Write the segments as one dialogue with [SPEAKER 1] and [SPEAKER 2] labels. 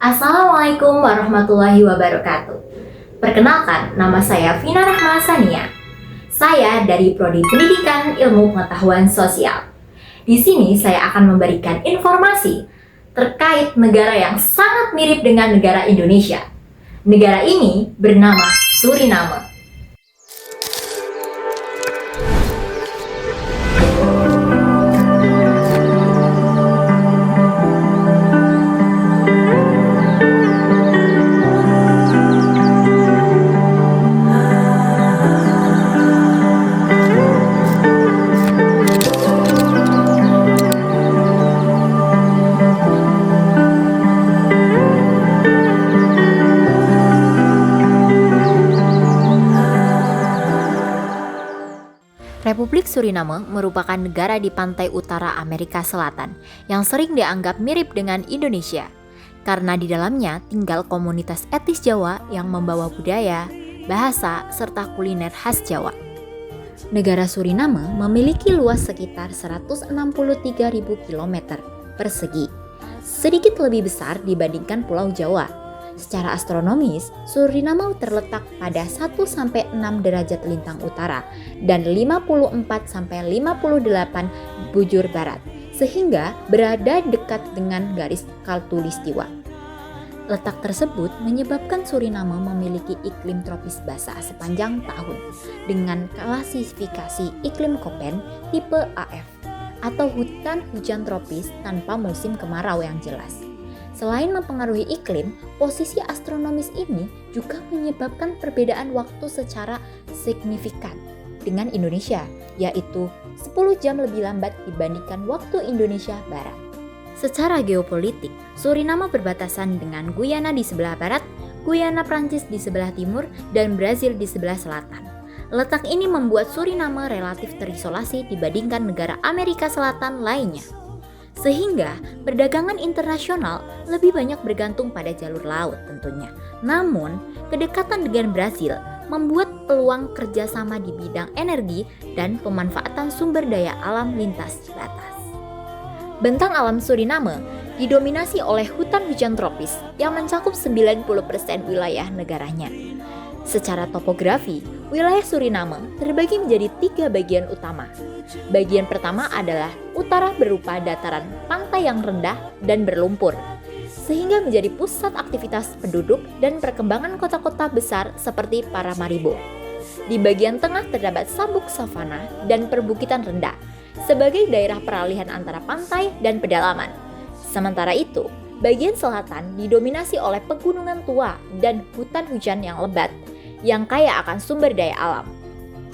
[SPEAKER 1] Assalamualaikum warahmatullahi wabarakatuh. Perkenalkan, nama saya Vina Rahma Sania. Saya dari Prodi Pendidikan Ilmu Pengetahuan Sosial. Di sini saya akan memberikan informasi terkait negara yang sangat mirip dengan negara Indonesia. Negara ini bernama Suriname. Republik Suriname merupakan negara di pantai utara Amerika Selatan yang sering dianggap mirip dengan Indonesia karena di dalamnya tinggal komunitas etnis Jawa yang membawa budaya, bahasa, serta kuliner khas Jawa. Negara Suriname memiliki luas sekitar 163.000 km persegi, sedikit lebih besar dibandingkan Pulau Jawa. Secara astronomis, Suriname terletak pada 1-6 derajat lintang utara dan 54-58 bujur barat, sehingga berada dekat dengan garis khatulistiwa. Letak tersebut menyebabkan Suriname memiliki iklim tropis basah sepanjang tahun dengan klasifikasi iklim Köppen tipe AF atau hutan hujan tropis tanpa musim kemarau yang jelas. Selain mempengaruhi iklim, posisi astronomis ini juga menyebabkan perbedaan waktu secara signifikan dengan Indonesia, yaitu 10 jam lebih lambat dibandingkan waktu Indonesia Barat. Secara geopolitik, Suriname berbatasan dengan Guyana di sebelah barat, Guyana Prancis di sebelah timur, dan Brazil di sebelah selatan. Letak ini membuat Suriname relatif terisolasi dibandingkan negara Amerika Selatan lainnya. Sehingga perdagangan internasional lebih banyak bergantung pada jalur laut tentunya. Namun, kedekatan dengan Brazil membuat peluang kerjasama di bidang energi dan pemanfaatan sumber daya alam lintas batas. Bentang alam Suriname didominasi oleh hutan hujan tropis yang mencakup 90% wilayah negaranya. Secara topografi, wilayah Suriname terbagi menjadi 3 bagian utama. Bagian pertama adalah utara berupa dataran pantai yang rendah dan berlumpur, sehingga menjadi pusat aktivitas penduduk dan perkembangan kota-kota besar seperti Paramaribo. Di bagian tengah terdapat sabuk savana dan perbukitan rendah, sebagai daerah peralihan antara pantai dan pedalaman. Sementara itu, bagian selatan didominasi oleh pegunungan tua dan hutan hujan yang lebat, yang kaya akan sumber daya alam.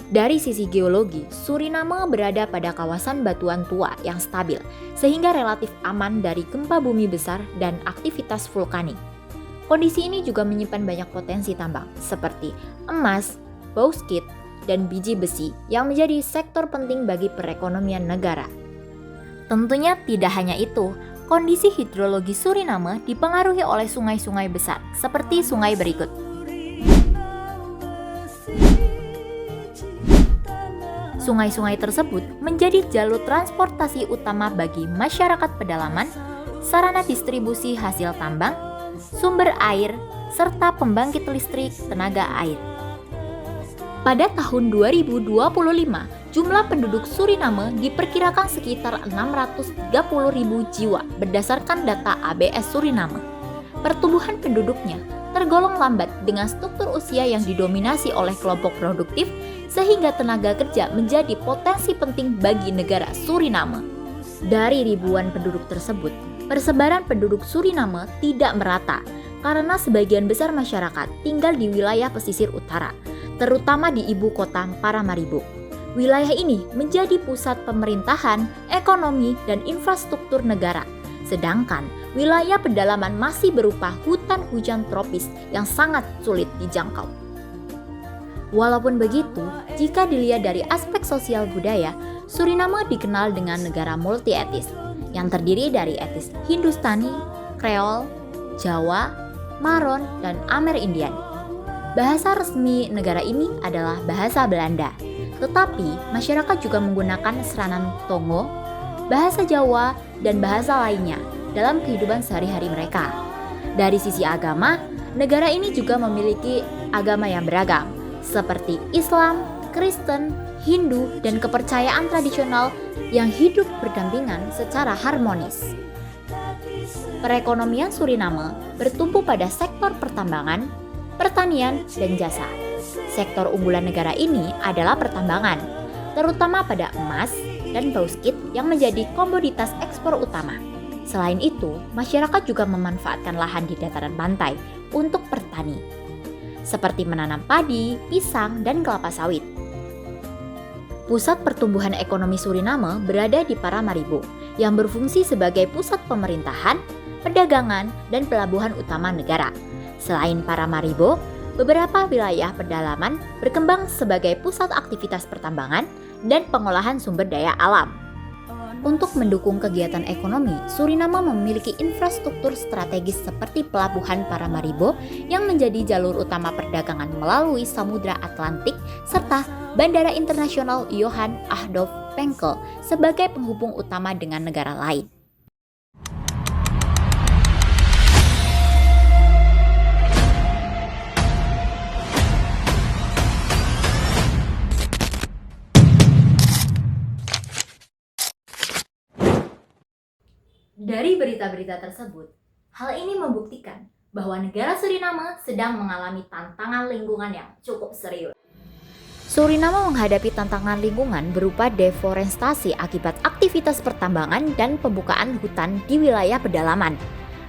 [SPEAKER 1] Dari sisi geologi, Suriname berada pada kawasan batuan tua yang stabil, sehingga relatif aman dari gempa bumi besar dan aktivitas vulkanik. Kondisi ini juga menyimpan banyak potensi tambang, seperti emas, bauxit, dan biji besi yang menjadi sektor penting bagi perekonomian negara. Tentunya tidak hanya itu, kondisi hidrologi Suriname dipengaruhi oleh sungai-sungai besar, seperti sungai berikut. Sungai-sungai tersebut menjadi jalur transportasi utama bagi masyarakat pedalaman, sarana distribusi hasil tambang, sumber air, serta pembangkit listrik tenaga air. Pada tahun 2025, jumlah penduduk Suriname diperkirakan sekitar 630.000 jiwa berdasarkan data ABS Suriname. Pertumbuhan penduduknya tergolong lambat dengan struktur usia yang didominasi oleh kelompok produktif, sehingga tenaga kerja menjadi potensi penting bagi negara Suriname. Dari ribuan penduduk tersebut, persebaran penduduk Suriname tidak merata karena sebagian besar masyarakat tinggal di wilayah pesisir utara, terutama di ibu kota Paramaribo. Wilayah ini menjadi pusat pemerintahan, ekonomi, dan infrastruktur negara, sedangkan wilayah pedalaman masih berupa hutan hujan tropis yang sangat sulit dijangkau. Walaupun begitu, jika dilihat dari aspek sosial budaya, Suriname dikenal dengan negara multi-etnis yang terdiri dari etnis Hindustani, Kreol, Jawa, Maron, dan Amerindian. Bahasa resmi negara ini adalah bahasa Belanda, tetapi masyarakat juga menggunakan seranan Tongo, bahasa Jawa, dan bahasa lainnya dalam kehidupan sehari-hari mereka. Dari sisi agama, negara ini juga memiliki agama yang beragam, seperti Islam, Kristen, Hindu, dan kepercayaan tradisional yang hidup berdampingan secara harmonis. Perekonomian Suriname bertumpu pada sektor pertambangan, pertanian, dan jasa. Sektor unggulan negara ini adalah pertambangan, terutama pada emas dan bauxit yang menjadi komoditas ekspor utama. Selain itu, masyarakat juga memanfaatkan lahan di dataran pantai untuk bertani, seperti menanam padi, pisang, dan kelapa sawit. Pusat pertumbuhan ekonomi Suriname berada di Paramaribo, yang berfungsi sebagai pusat pemerintahan, perdagangan, dan pelabuhan utama negara. Selain Paramaribo, beberapa wilayah pedalaman berkembang sebagai pusat aktivitas pertambangan dan pengolahan sumber daya alam. Untuk mendukung kegiatan ekonomi, Suriname memiliki infrastruktur strategis seperti pelabuhan Paramaribo yang menjadi jalur utama perdagangan melalui Samudra Atlantik serta Bandara Internasional Johan Adolf Penkel sebagai penghubung utama dengan negara lain. Dari berita-berita tersebut, hal ini membuktikan bahwa negara Suriname sedang mengalami tantangan lingkungan yang cukup serius. Suriname menghadapi tantangan lingkungan berupa deforestasi akibat aktivitas pertambangan dan pembukaan hutan di wilayah pedalaman.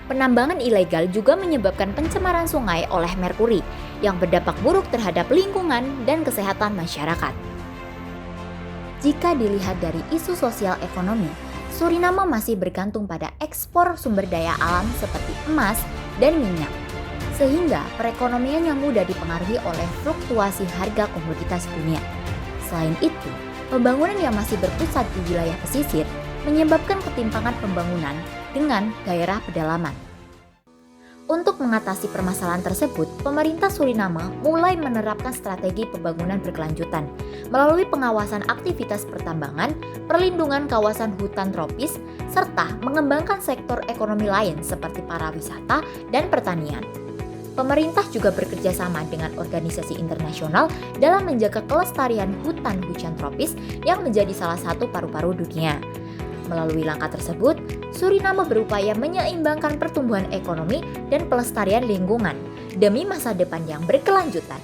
[SPEAKER 1] Penambangan ilegal juga menyebabkan pencemaran sungai oleh merkuri yang berdampak buruk terhadap lingkungan dan kesehatan masyarakat. Jika dilihat dari isu sosial ekonomi, Suriname masih bergantung pada ekspor sumber daya alam seperti emas dan minyak, sehingga perekonomiannya mudah dipengaruhi oleh fluktuasi harga komoditas dunia. Selain itu, pembangunan yang masih berpusat di wilayah pesisir menyebabkan ketimpangan pembangunan dengan daerah pedalaman. Untuk mengatasi permasalahan tersebut, pemerintah Suriname mulai menerapkan strategi pembangunan berkelanjutan melalui pengawasan aktivitas pertambangan, perlindungan kawasan hutan tropis, serta mengembangkan sektor ekonomi lain seperti pariwisata dan pertanian. Pemerintah juga bekerja sama dengan organisasi internasional dalam menjaga kelestarian hutan hujan tropis yang menjadi salah satu paru-paru dunia. Melalui langkah tersebut, Suriname berupaya menyeimbangkan pertumbuhan ekonomi dan pelestarian lingkungan demi masa depan yang berkelanjutan.